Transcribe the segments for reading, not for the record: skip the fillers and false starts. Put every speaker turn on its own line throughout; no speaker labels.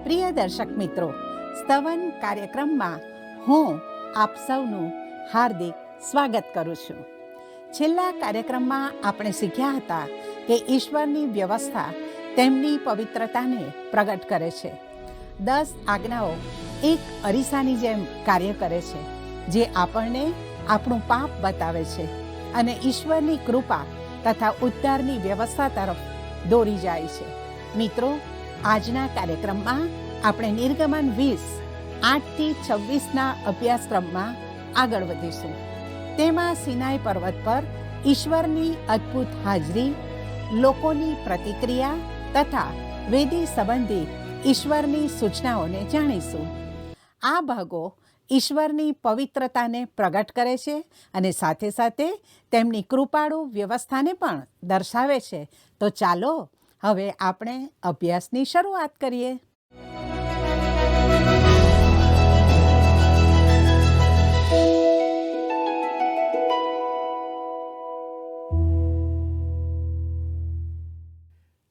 પ્રિય દર્શક મિત્રો, સ્તવન કાર્યક્રમમાં હું આપ સૌનું હાર્દિક સ્વાગત કરું છું. છેલ્લા કાર્યક્રમમાં આપણે શીખ્યા હતા કે ઈશ્વરની વ્યવસ્થા તેમની પવિત્રતાને પ્રગટ કરે છે. 10 આજ્ઞાઓ એક અરીસાની જેમ કાર્ય કરે છે, જે આપણને આપણું પાપ બતાવે છે અને ઈશ્વરની કૃપા તથા ઉદ્ધારની વ્યવસ્થા તરફ દોરી જાય છે. મિત્રો, આજના કાર્યક્રમમાં આપણે નિર્ગમન 20:8-26 અભ્યાસક્રમમાં આગળ વધીશું. તેમાં સિનાઈ પર્વત પર ઈશ્વરની અદ્ભુત હાજરી, લોકોની પ્રતિક્રિયા તથા વેદી સંબંધી ઈશ્વરની સૂચનાઓને જાણીશું. આ ભાગો ઈશ્વરની પવિત્રતાને પ્રગટ કરે છે અને સાથે સાથે તેમની કૃપાળુ વ્યવસ્થાને પણ દર્શાવે છે. તો ચાલો હવે આપણે અભ્યાસની શરૂઆત કરીએ.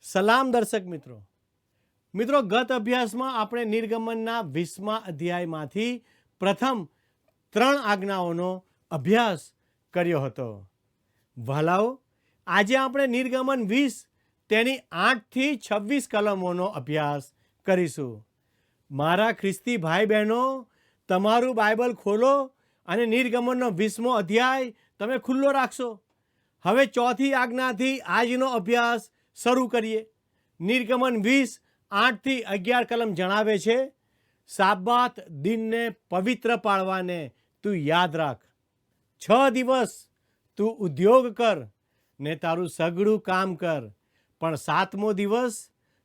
સલામ દર્શક મિત્રો. ગત અભ્યાસમાં આપણે નિર્ગમનના 20મા અધ્યાયમાંથી પ્રથમ 3 આજ્ઞાઓનો અભ્યાસ કર્યો હતો. વહાલાઓ, આજે આપણે નિર્ગમન 20 તેની 8-26 કલમોનો અભ્યાસ કરીશું. મારા ખ્રિસ્તી ભાઈ બહેનો, તમારું બાઇબલ ખોલો અને નિર્ગમનનો 20મો અધ્યાય તમે ખુલ્લો રાખશો. હવે 4થી આજ્ઞાથી આજનો અભ્યાસ શરૂ કરીએ. નિર્ગમન 20:8-11 કલમ જણાવે છે, સાબાત દિનને પવિત્ર પાળવાને તું યાદ રાખ. 6 દિવસ તું ઉદ્યોગ કર ને તારું સઘળું કામ કર, પણ 7મો દિવસ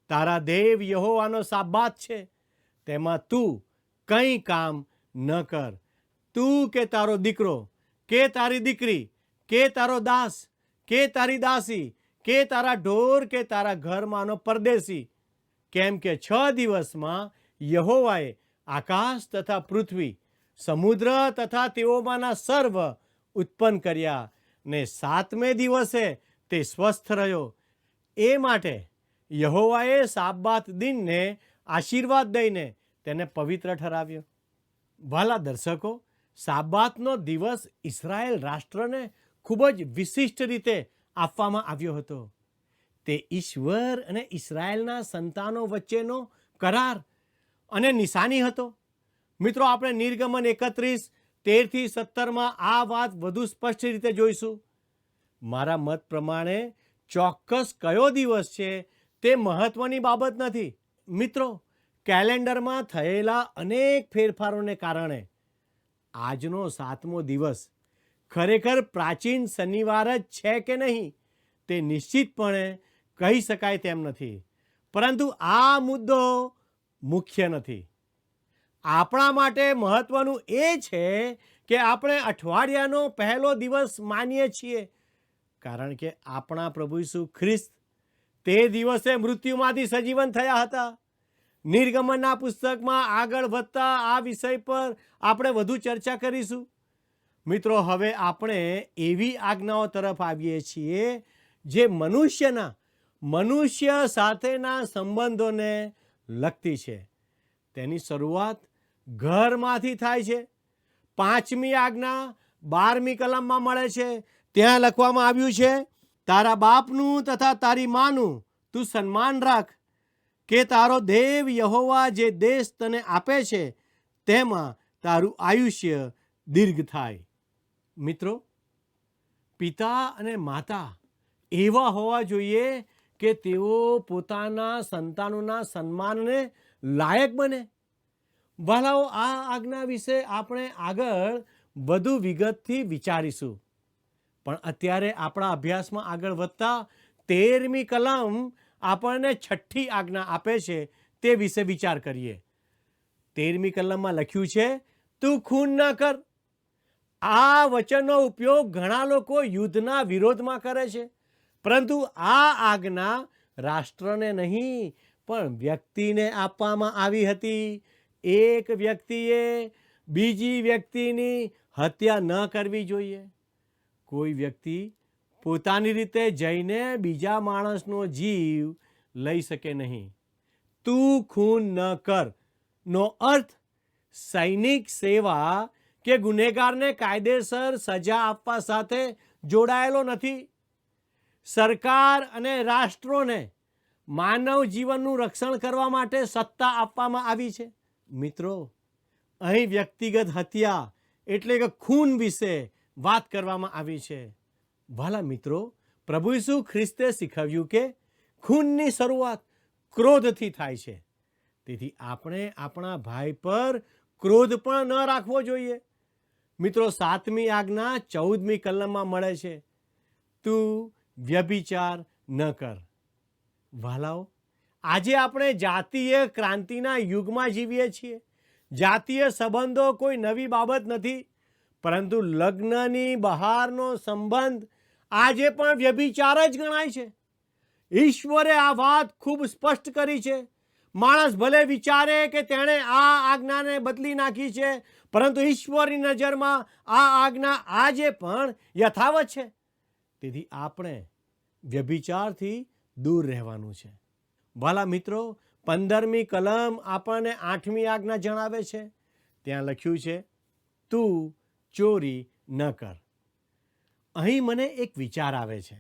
તારા દેવ યહોવાનો સાબાત છે. તેમાં તું કંઈ કામ ન કર. તું કે તારો દીકરો કે તારી દીકરી કે તારો દાસ કે તારી દાસી કે તારા ઢોર કે તારા ઘરમાંનો પરદેશી, કેમ કે 6 દિવસમાં યહોવાએ આકાશ તથા પૃથ્વી, સમુદ્ર તથા તેઓમાંના સર્વ ઉત્પન્ન કર્યા ને 7મે દિવસે તે સ્વસ્થ રહ્યો. એ માટે યહોવાએ સાબાત દિનને આશીર્વાદ દઈને તેને પવિત્ર ઠરાવ્યો. વહાલા દર્શકો, સાબાતનો દિવસ ઇઝરાયેલ રાષ્ટ્રને ખૂબ જ વિશિષ્ટ રીતે આપવામાં આવ્યો હતો. તે ઈશ્વર અને ઇઝરાયેલના સંતાનો વચ્ચેનો કરાર અને નિશાની હતો. મિત્રો, આપણે નિર્ગમન 31:13-17 આ વાત વધુ સ્પષ્ટ રીતે જોઈશું. મારા મત પ્રમાણે ચોક્કસ કયો દિવસ છે તે મહત્વની બાબત નથી. મિત્રો, કેલેન્ડરમાં થયેલા અનેક ફેરફારોને કારણે આજનો 7મો દિવસ ખરેખર પ્રાચીન શનિવાર જ છે કે નહીં તે નિશ્ચિતપણે કહી શકાય તેમ નથી. પરંતુ આ મુદ્દો મુખ્ય નથી. આપણા માટે મહત્વનું એ છે કે આપણે અઠવાડિયાનો પહેલો દિવસ માનીએ છીએ, કારણ કે આપણા પ્રભુ ઈસુ ખ્રિસ્ત તે દિવસે મૃત્યુમાંથી સજીવન થયા હતા. નિર્ગમનના પુસ્તકમાં આગળ વધતા આ વિષય પર આપણે વધુ ચર્ચા કરીશું. મિત્રો, હવે આપણે એવી આજ્ઞાઓ તરફ આવીએ છીએ જે મનુષ્ય સાથેના સંબંધોને લગતી છે. તેની શરૂઆત ઘરમાંથી થાય છે. 5મી આજ્ઞા 12મી કલમમાં મળે છે. ત્યાં લખવામાં આવ્યું છે, તારા બાપનું તથા તારી માનું તું સન્માન રાખ, કે તારો દેવ યહોવા જે દેશ તને આપે છે તેમાં તારું આયુષ્ય દીર્ઘ થાય. મિત્રો, પિતા અને માતા એવા હોવા જોઈએ કે તેઓ પોતાના સંતાનોના સન્માનને લાયક બને. વહાલાઓ, આ આજ્ઞા વિશે આપણે આગળ વધુ વિગતથી વિચારીશું, પણ અત્યારે આપણા અભ્યાસમાં આગળ વધતા 13મી કલમ આપણને 6ઠ્ઠી આજ્ઞા આપે છે તે વિશે વિચાર કરીએ. 13મી કલમમાં લખ્યું છે, તું ખૂન ન કર. આ વચનનો ઉપયોગ ઘણા લોકો યુદ્ધના વિરોધમાં કરે છે, પરંતુ આ આજ્ઞા રાષ્ટ્રને નહીં પણ વ્યક્તિને આપવામાં આવી હતી. એક વ્યક્તિએ બીજી વ્યક્તિની હત્યા ન કરવી જોઈએ. કોઈ વ્યક્તિ પોતાની રીતે જઈને બીજા માણસનો જીવ લઈ શકે નહીં. તું ખૂન ન કર નો અર્થ સૈનિક સેવા કે ગુનેગારને કાયદેસર સજા આપવા સાથે જોડાયેલો નથી. સરકાર અને રાષ્ટ્રોને માનવ જીવનનું રક્ષણ કરવા માટે સત્તા આપવામાં આવી છે. મિત્રો, અહીં વ્યક્તિગત હત્યા એટલે કે ખૂન વિશે વાત કરવામાં આવી છે. ભલા મિત્રો, પ્રભુ ઈસુ ખ્રિસ્તે શીખવ્યું કે ખૂનની શરૂઆત ક્રોધથી થાય છે. તેથી આપણે આપણા ભાઈ પર ક્રોધ પણ ન રાખવો જોઈએ. મિત્રો, 7મી આજ્ઞા 14મી કલમમાં મળે છે, તું વ્યભિચાર ન કર. વાલાઓ, આજે આપણે જાતીય ક્રાંતિના યુગમાં જીવીએ છીએ. જાતીય સંબંધો કોઈ નવી બાબત નથી, પરંતુ લગ્નની બહારનો સંબંધ આજે પણ વ્યભિચાર જ ગણાય છે. ઈશ્વરે આ વાત ખૂબ સ્પષ્ટ કરી છે. માણસ ભલે વિચારે કે તેણે આ આજ્ઞાને બદલી નાખી છે, પરંતુ ઈશ્વરની નજરમાં આ આજ્ઞા આજે પણ યથાવત છે. તેથી આપણે વ્યભિચારથી દૂર રહેવાનું છે. ભલા મિત્રો, 15મી કલમ આપણને 8મી આજ્ઞા જણાવે છે. ત્યાં લખ્યું છે, તું ચોરી ન કર. અહીં મને એક વિચાર આવે છે.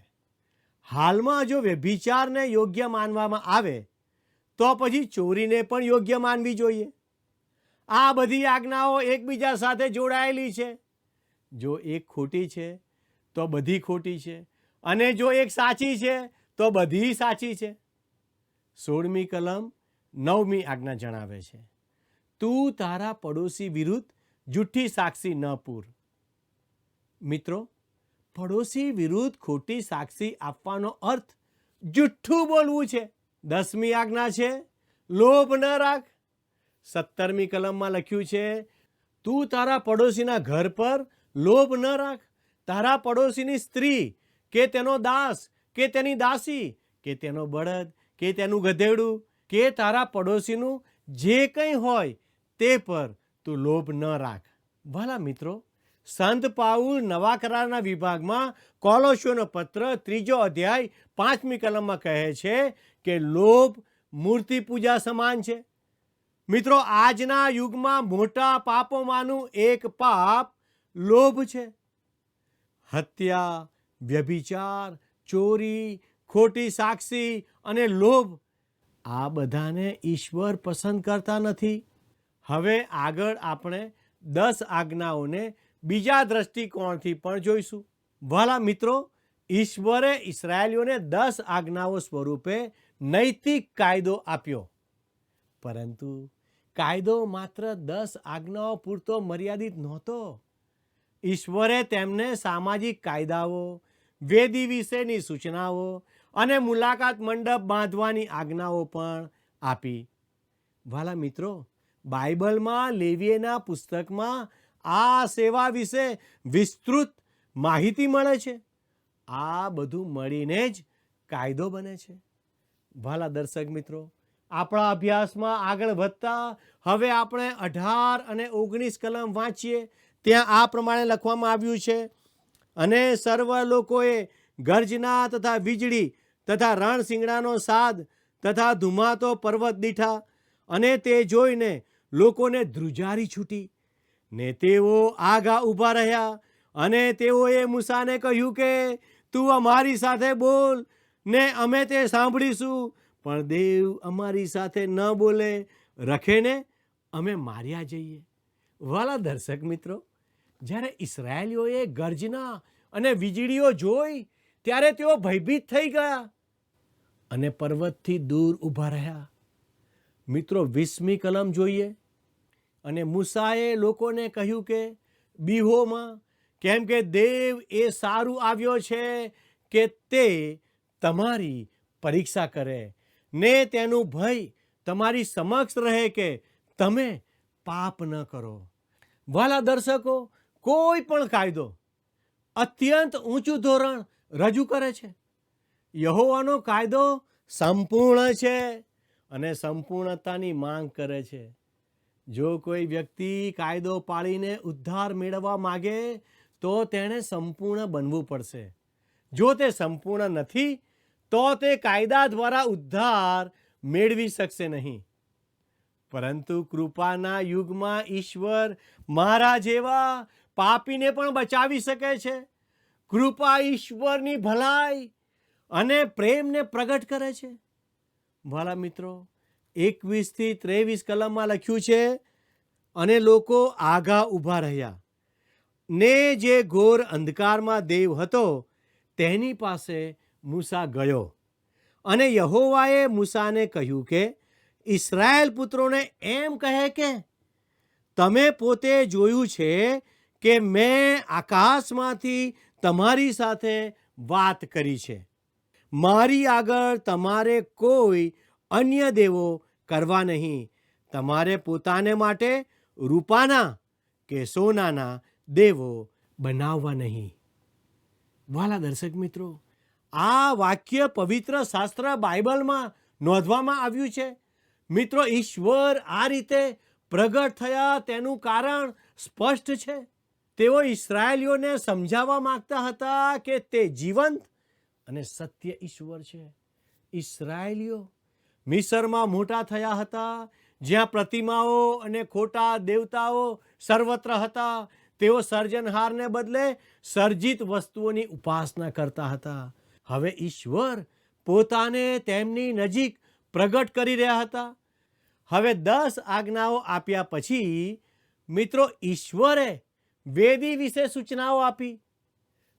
હાલમાં જો વ્યભિચારને યોગ્ય માનવામાં આવે તો પછી ચોરીને પણ યોગ્ય માનવી જોઈએ. આ બધી આજ્ઞાઓ એકબીજા સાથે જોડાયેલી છે. જો એક ખોટી છે તો બધી ખોટી છે, અને જો એક સાચી છે તો બધી સાચી છે. 16મી કલમ 9મી આજ્ઞા જણાવે છે, તું તારા પડોશી વિરુદ્ધ જૂઠી સાક્ષી ન પૂર. મિત્રો, પડોશી વિરુદ્ધ ખોટી સાક્ષી આપવાનો અર્થ જુઠ્ઠું બોલવું છે. 10મી આજ્ઞા છે, લોભ ન રાખ. 17મી કલમમાં લખ્યું છે, તું તારા પડોશીના ઘર પર લોભ ન રાખ. તારા પડોશીની સ્ત્રી કે તેનો દાસ કે તેની દાસી કે તેનો બળદ કે તેનું ગધેડું કે તારા પડોશીનું જે કંઈ હોય તે પર તું લોભ ન રાખ. ભલા મિત્રો, સંત પાઉલ નવા કરારના વિભાગમાં કોલોસ્યોનો પત્ર 3 અધ્યાય 5મી કલમમાં કહે છે કે લોભ મૂર્તિ પૂજા સમાન છે. મિત્રો, આજના યુગમાં મોટા પાપોમાંનું એક પાપ લોભ છે. હત્યા, વ્યભિચાર, ચોરી, ખોટી સાક્ષી અને લોભ, આ બધાને ઈશ્વર પસંદ કરતા નથી. હવે આગળ આપણે 10 આજ્ઞાઓને બીજા દ્રષ્ટિકોણથી પણ જોઈશું. ભલા મિત્રો, ઈશ્વરે ઇસ્રાયેલીઓને 10 આજ્ઞાઓ સ્વરૂપે નૈતિક કાયદો આપ્યો, પરંતુ કાયદો માત્ર 10 આજ્ઞાઓ પૂરતો મર્યાદિત નહોતો. ઈશ્વરે તેમને સામાજિક કાયદાઓ, વેદી વિશેની સૂચનાઓ અને મુલાકાત મંડપ બાંધવાની આજ્ઞાઓ પણ આપી. ભલા મિત્રો, બાઇબલમાં લેવીયના પુસ્તકમાં આ સેવા વિશે વિસ્તૃત માહિતી મળે છે. આ બધું મળીને જ કાયદો બને છે. ભલા દર્શક મિત્રો, આપણા અભ્યાસમાં આગળ વધતા હવે આપણે 18 અને 19 કલમ વાંચીએ. ત્યાં આ પ્રમાણે લખવામાં આવ્યું છે, અને સર્વ લોકોએ ગર્જના તથા વીજળી તથા રણશીંગડાનો સાદ તથા ધુમાતો પર્વત દીઠા, અને તે જોઈને લોકોને ધ્રુજારી છૂટી ને તેઓ આગા ઊભા રહ્યા. અને તેઓએ મૂસાને કહ્યું કે તું અમારી સાથે બોલ ને અમે તે સાંભળીશું. પણ દેવ અમારી સાથે ન બોલે, રખે ને અમે માર્યા જઈએ. વાલા દર્શક મિત્રો, જ્યારે ઇસ્રાયેલીઓએ ગર્જના અને વીજળીઓ જોઈ ત્યારે તેઓ ભયભીત થઈ ગયા અને પર્વતથી દૂર ઊભા રહ્યા. મિત્રો, 20મી કલમ જોઈએ. અને મૂસાએ લોકોને કહ્યું કે બીહોમાં, કેમ કે દેવ એ સારું આવ્યો છે કે તે તમારી પરીક્ષા કરે ને તેનું ભય તમારી સમક્ષ રહે કે તમે પાપ ન કરો. વાલા દર્શકો, કોઈ પણ કાયદો અત્યંત ઊંચું ધોરણ રજૂ કરે છે. યહોવાનો કાયદો સંપૂર્ણ છે અને સંપૂર્ણતાની માંગ કરે છે. જો કોઈ વ્યક્તિ કાયદો પાળીને ઉદ્ધાર મેળવવા માગે તો તેણે સંપૂર્ણ બનવું પડશે. જો તે સંપૂર્ણ નથી તો તે કાયદા દ્વારા ઉદ્ધાર મેળવી શકશે નહીં. પરંતુ કૃપાના યુગમાં ઈશ્વર મારા જેવા પાપીને પણ બચાવી શકે છે. કૃપા ઈશ્વરની ભલાઈ અને પ્રેમને પ્રગટ કરે છે. વાલા મિત્રો, 21 થી 23 કલમમાં લખ્યું છે, અને લોકો આઘા ઊભા રહ્યા ને જે ઘોર અંધકારમાં દેવ હતો તેની પાસે મૂસા ગયો. અને યહોવાએ મૂસાને કહ્યું કે ઇસ્રાયેલ પુત્રોને એમ કહે કે તમે પોતે જોયું છે કે મેં આકાશમાંથી તમારી સાથે વાત કરી છે. મારી આગળ તમારે કોઈ અન્ય દેવો કરવા નહીં. તમારે પોતાને માટે રૂપાના કે સોનાના દેવો બનાવવા નહીં. વાલા દર્શક મિત્રો, આ વાક્ય પવિત્ર શાસ્ત્ર બાઇબલમાં નોંધવામાં આવ્યું છે. મિત્રો, ઈશ્વર આ રીતે પ્રગટ થયા તેનું કારણ સ્પષ્ટ છે. તેઓ ઇસ્રાયેલીઓને સમજાવવા માંગતા હતા કે તે જીવંત અને સત્ય ઈશ્વર છે. ઇસ્રાયેલીઓ મિસરમાં મોટા થયા હતા, જ્યાં પ્રતિમાઓ અને ખોટા દેવતાઓ સર્વત્ર હતા. તેઓ સર્જનહારને બદલે સર્જિત વસ્તુઓની ઉપાસના કરતા હતા. હવે ઈશ્વર પોતાને તેમની નજીક પ્રગટ કરી રહ્યા હતા. હવે 10 આજ્ઞાઓ આપ્યા પછી મિત્રો, ઈશ્વરે વેદી વિશે સૂચનાઓ આપી.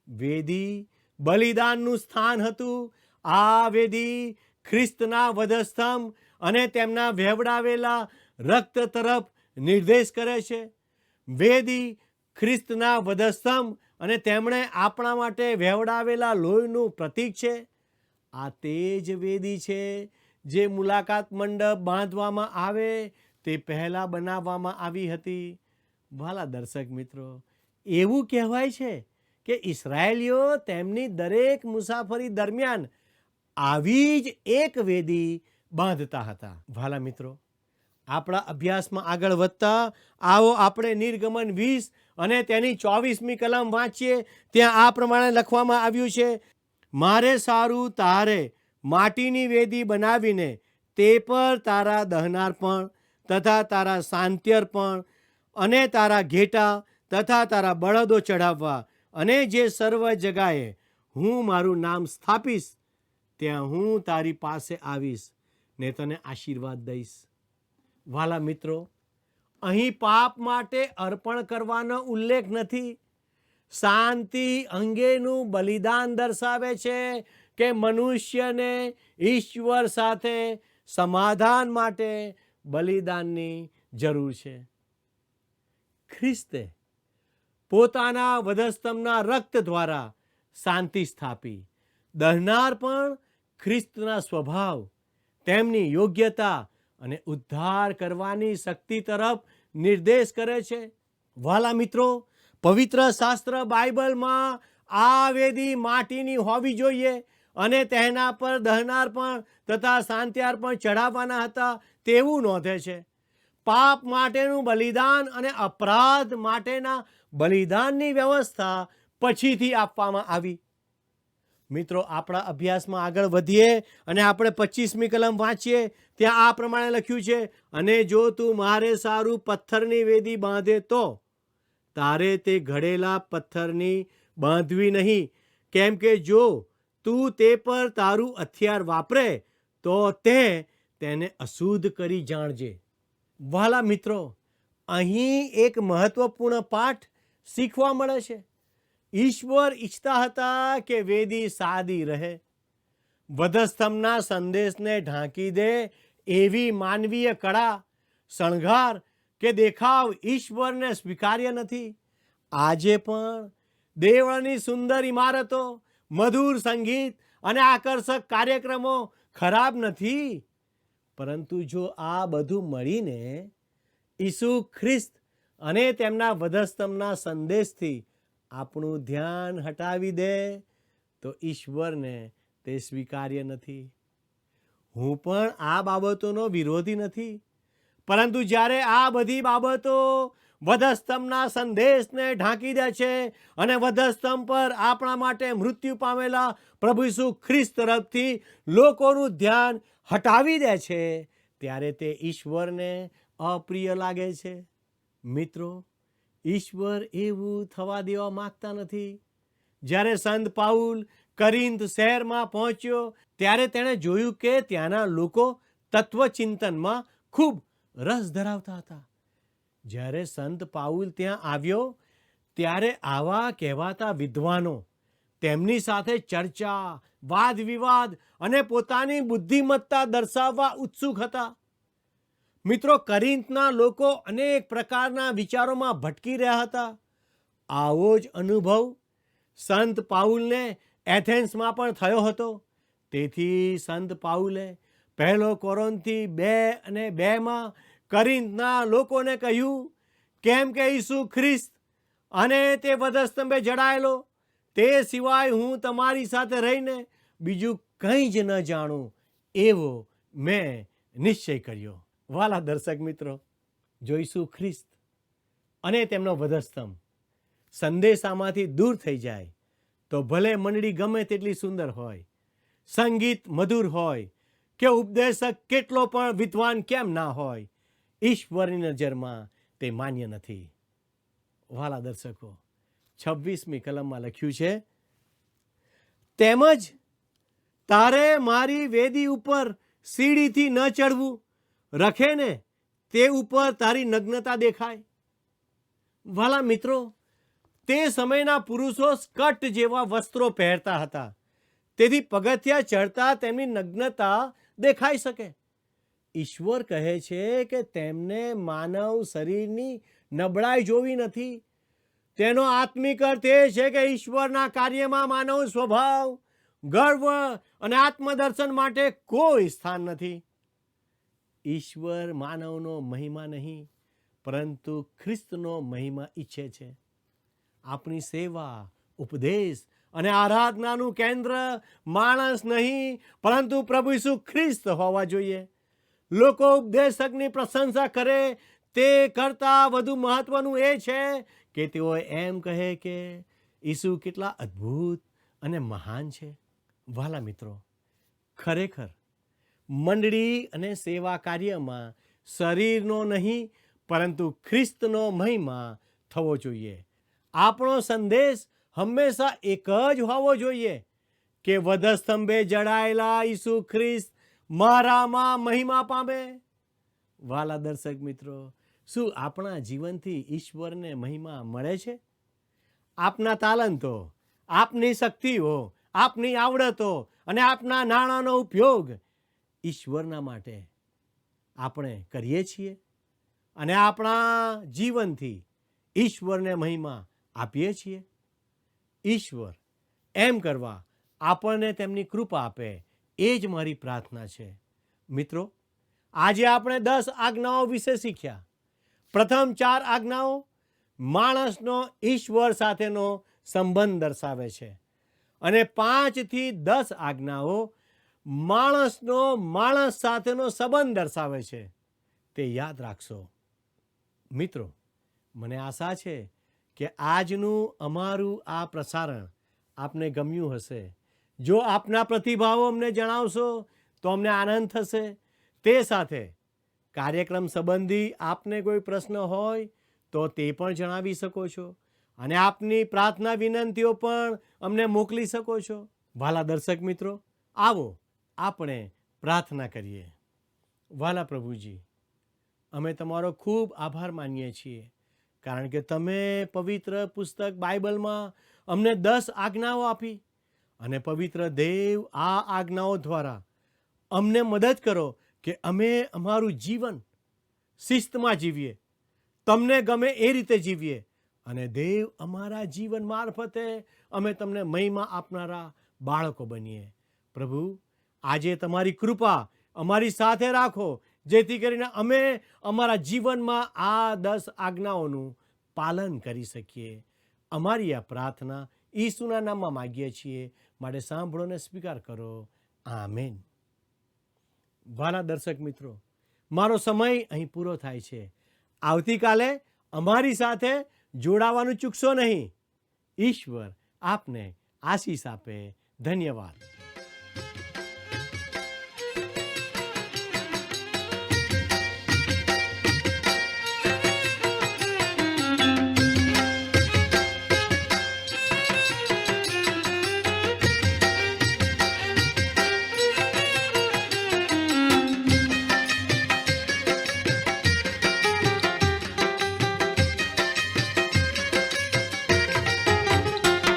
વેદી બલિદાનનું સ્થાન હતું. આ વેદી ખ્રિસ્તના વધસ્તંભ અને તેમના વહેવડાવેલા રક્ત તરફ નિર્દેશ કરે છે. વેદી ખ્રિસ્તના વધસ્તંભ અને તેમણે આપણા માટે વહેવડાવેલા લોહીનું પ્રતીક છે. આ તે જ વેદી છે જે મુલાકાત મંડપ બાંધવામાં આવે તે પહેલાં બનાવવામાં આવી હતી. વાલા દર્શક મિત્રો, એવું કહેવાય છે કે ઇસ્રાયેલીઓ તેમની દરેક મુસાફરી દરમિયાન આવી જ એક વેદી બાંધતા હતા. વાલા મિત્રો, આપણા અભ્યાસમાં આગળ વધતા આવો આપણે નિર્ગમન 20 અને તેની 24મી કલમ વાંચીએ. ત્યાં આ પ્રમાણે લખવામાં આવ્યું છે, મારે સારું તારે માટીની વેદી બનાવીને તે પર તારા દહનાર્પણ તથા તારા શાંત્યર્પણ અને તારા ઘેટા તથા તારા બળદો ચઢાવવા, અને જે સર્વ જગાએ હું મારું નામ સ્થાપીશ ત્યાં હું તારી પાસે આવીશ ને તને આશીર્વાદ દઈશ. વાલા મિત્રો, અહીં પાપ માટે અર્પણ કરવાનો ઉલ્લેખ નથી. શાંતિ અંગેનું બલિદાન દર્શાવે છે કે મનુષ્યને ઈશ્વર સાથે સમાધાન માટે બલિદાનની જરૂર છે. ખ્રિસ્તે પોતાના વધસ્તંભના રક્ત દ્વારા શાંતિ સ્થાપી. દહનાર પણ ખ્રિસ્તના સ્વભાવ, તેમની યોગ્યતા અને ઉદ્ધાર કરવાની શક્તિ તરફ નિર્દેશ કરે છે. વાલા મિત્રો, પવિત્ર શાસ્ત્ર બાઇબલમાં આ વેદી માટીની હોવી જોઈએ અને તેના પર દહનાર્પણ તથા શાંત્યાર્પણ ચઢાવવાના હતા તેવું નોંધે છે. પાપ માટેનું બલિદાન અને અપરાધ માટેના બલિદાનની વ્યવસ્થા પછીથી આપવામાં આવી. મિત્રો, આપણા અભ્યાસમાં આગળ વધીએ અને આપણે 25મી કલમ વાંચીએ. ત્યાં આ પ્રમાણે લખ્યું છે, અને જો તું મારે સારું પથ્થરની વેદી બાંધે તો તારે તે ઘડેલા પથ્થરની બાંધવી નહીં, કેમ કે જો તું તે પર તારું હથિયાર વાપરે તો તેને અશુદ્ધ કરી જાણજે. વાલા મિત્રો, અહીં એક મહત્વપૂર્ણ પાઠ શીખવા મળે છે. ઈશ્વર ઈચ્છતા હતા કે વેદી સાદી રહે. વધસ્તંભના સંદેશને ઢાંકી દે એવી માનવીય કળા, શણગાર કે દેખાવ ઈશ્વરને સ્વીકાર્ય નથી. આજે પણ દેવળની સુંદર ઇમારતો, મધુર સંગીત અને આકર્ષક કાર્યક્રમો ખરાબ નથી, પરંતુ જો આ બધું મળીને ઈસુ ખ્રિસ્ત અને તેમના વધસ્તંભના સંદેશથી આપણું ધ્યાન હટાવી દે તો ઈશ્વરને તે સ્વીકાર્ય નથી. હું પણ આ બાબતોનો વિરોધી નથી, પરંતુ જ્યારે આ બધી બાબતો વધસ્તંભના સંદેશને ઢાંકી દે છે અને વધસ્તંભ પર આપણા માટે મૃત્યુ પામેલા પ્રભુ ઈસુ ખ્રિસ્ત તરફથી લોકોનું ધ્યાન હટાવી દે છે, ત્યારે તે ઈશ્વરને અપ્રિય લાગે છે. મિત્રો, ઈશ્વર એવું થવા દેવા માગતા નથી. જ્યારે સંત પાઉલ કરિન્થ શહેરમાં પહોંચ્યો ત્યારે તેણે જોયું કે ત્યાંના લોકો તત્વચિંતનમાં ખૂબ રસ ધરાવતા હતા. જ્યારે સંત પાઉલ ત્યાં આવ્યો ત્યારે આવા કહેવાતા વિદ્વાનો તેમની સાથે ચર્ચા, વાદ વિવાદ અને પોતાની બુદ્ધિમત્તા દર્શાવવા ઉત્સુક હતા. મિત્રો, કરિન્થના લોકો અનેક પ્રકારના વિચારોમાં ભટકી રહ્યા હતા. આવો જ અનુભવ સંત પાઉલને એથેન્સમાં પણ થયો હતો. તેથી સંત પાઉલે 1 કોરિન્થી 2:2 કરિન્થના લોકોને કહ્યું, કેમ કે ઈસુ ખ્રિસ્ત અને તે વધસ્તંભે જડાયેલો, તે સિવાય હું તમારી સાથે રહીને બીજું કંઈ જ ન જાણું એવો મેં નિશ્ચય કર્યો. વાલા દર્શક મિત્રો, જો ઈસુ ખ્રિસ્ત અને તેમનો વધસ્તંભ સંદેશામાંથી દૂર થઈ જાય તો ભલે મંડળી ગમે તેટલી સુંદર હોય, સંગીત મધુર હોય કે ઉપદેશક કેટલો પણ વિદ્વાન કેમ ના હોય, ઈશ્વરની નજરમાં તે માન્ય નથી. વાલા દર્શકો, 26મી કલમમાં લખ્યું છે, તેમજ તારે મારી વેદી ઉપર સીડીથી ન ચડવું, રખે ને તે ઉપર તારી નગ્નતા દેખાય. વાલા મિત્રો, તે સમયના પુરુષો સ્કર્ટ જેવા વસ્ત્રો પહેરતા હતા, તેથી પગથિયા ચડતા તેમની નગ્નતા દેખાઈ શકે. ઈશ્વર કહે છે કે તેમને માનવ શરીરની નબળાઈ જોવી નથી. તેનો આત્મિક અર્થ એ છે કે ઈશ્વરના કાર્યમાં માનવ સ્વભાવ, ગર્વ અને આત્મદર્શન માટે કોઈ સ્થાન નથી. ઈશ્વર માનવનો મહિમા નહીં, પરંતુ ખ્રિસ્તનો મહિમા ઈચ્છે છે. આપણી સેવા, ઉપદેશ અને આરાધનાનું કેન્દ્ર માણસ નહીં, પરંતુ પ્રભુ ઈસુ ખ્રિસ્ત હોવા જોઈએ. લોકો ઉપદેશકની પ્રશંસા કરે તે કરતાં વધુ મહત્વનું એ છે કે તેઓ એમ કહે કે ઈસુ કેટલા અદ્ભુત અને મહાન છે. વાલા મિત્રો, ખરેખર મંડળી અને સેવા કાર્યમાં શરીરનો નહીં, પરંતુ ખ્રિસ્તનો મહિમા થવો જોઈએ. આપણો સંદેશ હંમેશા એક જ હોવો જોઈએ કે વધસ્તંભે જડાયેલા ઈસુ ખ્રિસ્ત મારામાં મહિમા પામે. વાલા દર્શક મિત્રો, શું આપણા જીવનથી ઈશ્વરને મહિમા મળે છે? આપના તાલંતો, આપની શક્તિઓ, આપની આવડતો અને આપના નાણાંનો ઉપયોગ ઈશ્વરના માટે આપણે કરીએ છીએ અને આપણા જીવનથી ઈશ્વરને મહિમા આપીએ છીએ. ઈશ્વર એમ કરવા આપણને તેમની કૃપા આપે, એ જ મારી પ્રાર્થના છે. મિત્રો, આજે આપણે 10 આજ્ઞાઓ વિશે શીખ્યા. પ્રથમ 4 આજ્ઞાઓ માણસનો ઈશ્વર સાથેનો સંબંધ દર્શાવે છે અને 5 થી 10 આજ્ઞાઓ માણસનો માણસ સાથેનો સંબંધ દર્શાવે છે. તે યાદ રાખશો. મિત્રો, મને આશા છે કે આજનું અમારું આ પ્રસારણ આપને ગમ્યું હશે. જો આપના પ્રતિભાવો અમને જણાવશો તો અમને આનંદ થશે. તે સાથે કાર્યક્રમ સંબંધી આપને કોઈ પ્રશ્ન હોય તો તે પણ જણાવી શકો છો અને આપની પ્રાર્થના વિનંતીઓ પણ અમને મોકલી શકો છો. વાલા દર્શક મિત્રો, આવો આપણે પ્રાર્થના કરીએ. વાલા પ્રભુજી, અમે તમારો ખૂબ આભાર માનીએ છીએ, કારણ કે તમે પવિત્ર પુસ્તક બાઇબલમાં અમને 10 આજ્ઞાઓ આપી અને પવિત્ર દેવ આ આજ્ઞાઓ દ્વારા અમને મદદ કરો કે અમે અમારું જીવન શિસ્તમાં જીવીએ, તમને ગમે એ રીતે જીવીએ અને દેવ અમારા જીવન મારફતે અમે તમને મહિમા આપનારા બાળકો બનીએ. પ્રભુ, આજે તમારી કૃપા અમારી સાથે રાખો, જેથી કરીને અમે અમારા જીવનમાં આ 10 આજ્ઞાઓનું પાલન કરી શકીએ. અમારી આ પ્રાર્થના ઈસુના નામમાં માગીએ છીએ, માટે સાંભળો ને સ્વીકાર કરો. આમેન. વાલા દર્શક મિત્રો, મારો સમય અહીં પૂરો થાય છે. આવતીકાલે અમારી સાથે જોડાવાનું ચૂકશો નહીં. ઈશ્વર આપને આશીષ આપે. ધન્યવાદ.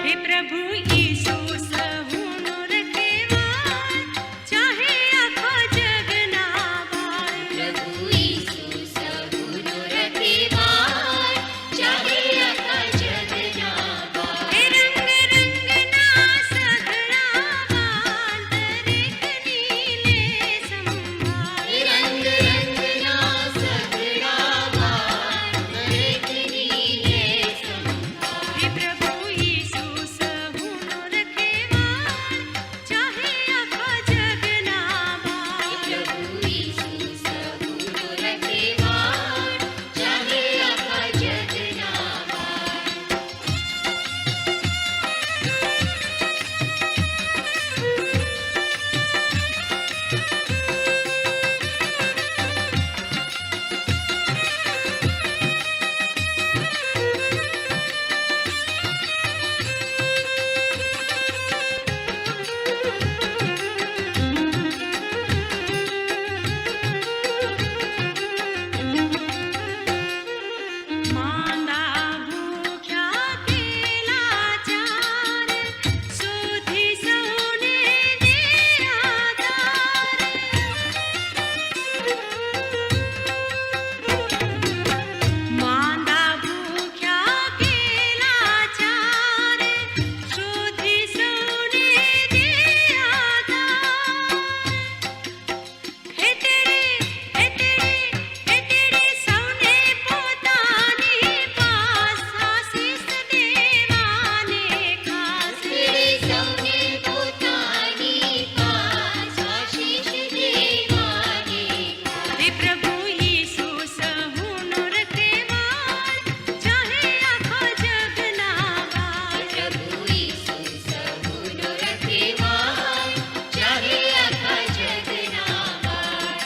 हे प्रभु यीशु सहूनो रखेवाय, चाहे आखो जगना बाय।
प्रभु यीशु सबुनो रखेवाय, चाहे आखा जगना बाय।
हे रंग रंगना सगळावान, दरेक नीले संभाळ।
रंग रंगना सगळावान, दरेक नीले संभाळ।
हे प्रभु यीशु सहूनो रखेवाय, चाहे आखो जगना बाय।
प्रभु यीशु सबुनो रखेवाय, चाहे आखा जगना बाय।
માંદા ભૂખ્યા કેલાચાર, સુધી સૌને દે આધાર। માંદા ભૂખ્યા કેલાચાર, સુધી સૌને દે આધાર। હે તેડે સૌને પોતાની પાસ આશીષ દેવાને ખાસ।
तेरे सौने पोतानी पास आशीष देवाने खास।
હે પ્રભુ યીશુ સહુનો રખેવાળ, ચાહે આખો જગના બાળ।
प्रभु यीशु सबुनो रखेवाय, चाहे आखा जगना बाय।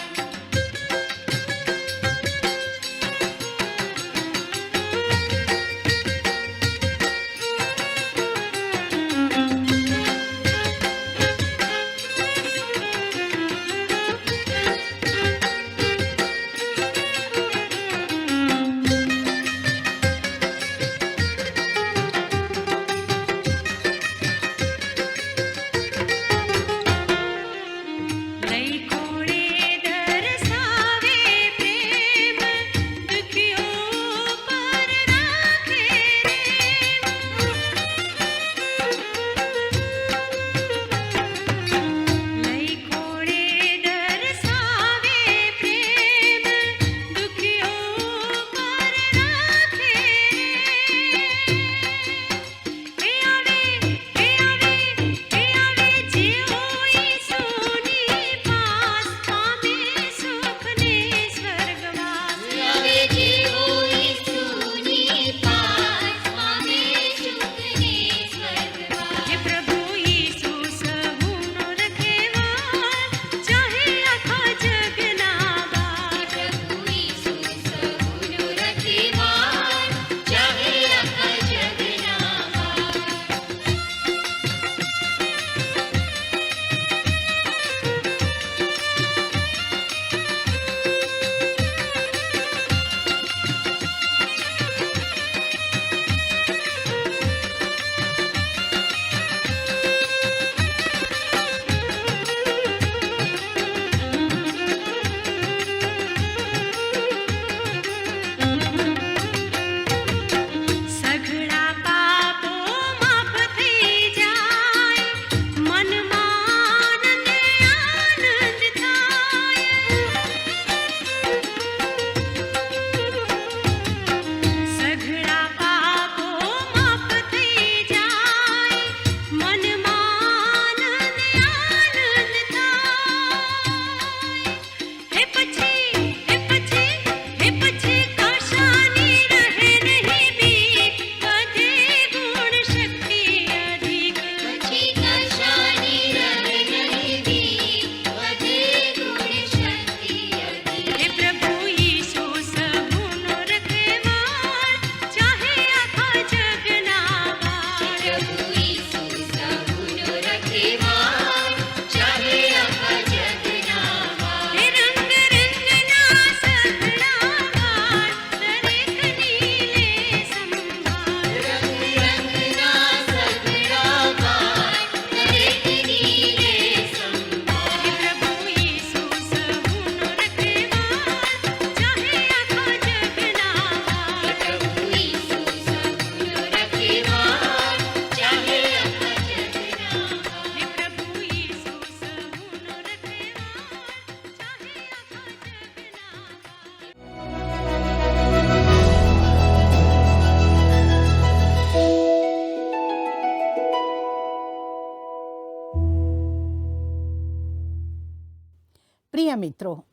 મિત્રો,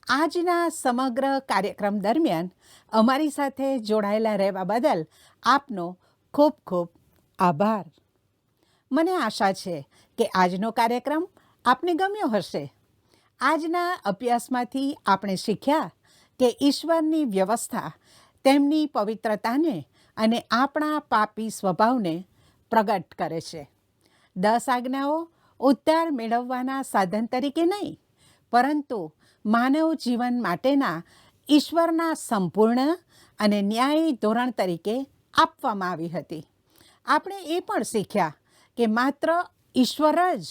આજના સમગ્ર કાર્યક્રમ દરમિયાન અમારી સાથે જોડાયેલા રહેવા બદલ આપનો ખૂબ ખૂબ આભાર. મને આશા છે કે આજનો કાર્યક્રમ આપને ગમ્યો હશે. આજના અભ્યાસમાંથી આપણે શીખ્યા કે ઈશ્વરની વ્યવસ્થા તેમની પવિત્રતાને અને આપણા પાપી સ્વભાવને પ્રગટ કરે છે. 10 આજ્ઞાઓ ઉદ્ધાર મેળવવાના સાધન તરીકે નહીં, પરંતુ માનવ જીવન માટેના ઈશ્વરના સંપૂર્ણ અને ન્યાયી ધોરણ તરીકે આપવામાં આવી હતી. આપણે એ પણ શીખ્યા કે માત્ર ઈશ્વર જ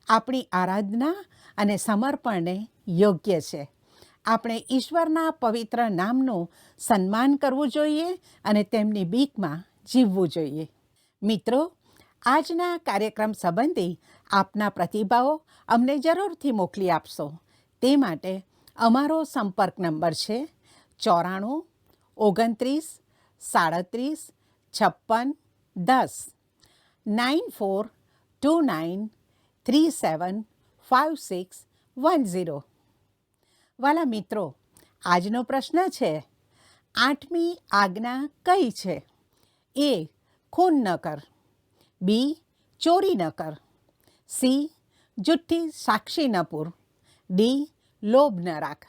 આપણી આરાધના અને સમર્પણને યોગ્ય છે. આપણે ઈશ્વરના પવિત્ર નામનું સન્માન કરવું જોઈએ અને તેમની બીકમાં જીવવું જોઈએ. મિત્રો, આજના કાર્યક્રમ સંબંધી આપના પ્રતિભાવો અમને જરૂરથી મોકલી આપશો. તે માટે અમારો સંપર્ક નંબર છે 94 29 37 56 10 9429 375610. વાલા મિત્રો, આજનો પ્રશ્ન છે, 8મી આજ્ઞા કઈ છે? એ. ખૂન ન કર. બી. ચોરી ન કર. સી. જુઠ્ઠી સાક્ષી ન પૂર. ડી. લોભ ન રાખ.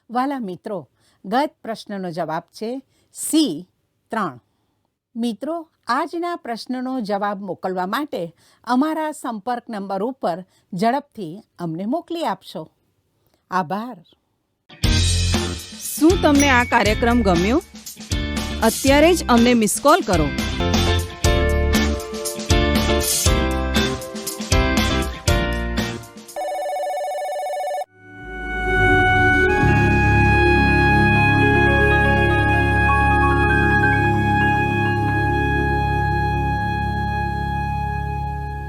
વાલા મિત્રો, ગત પ્રશ્નનો જવાબ છે સી. 3. મિત્રો, આજના પ્રશ્નનો જવાબ મોકલવા માટે અમારા સંપર્ક નંબર ઉપર ઝડપથી અમને મોકલી આપશો. આભાર.
શું તમને આ કાર્યક્રમ ગમ્યો? અત્યારે જ અમને મિસ કોલ કરો.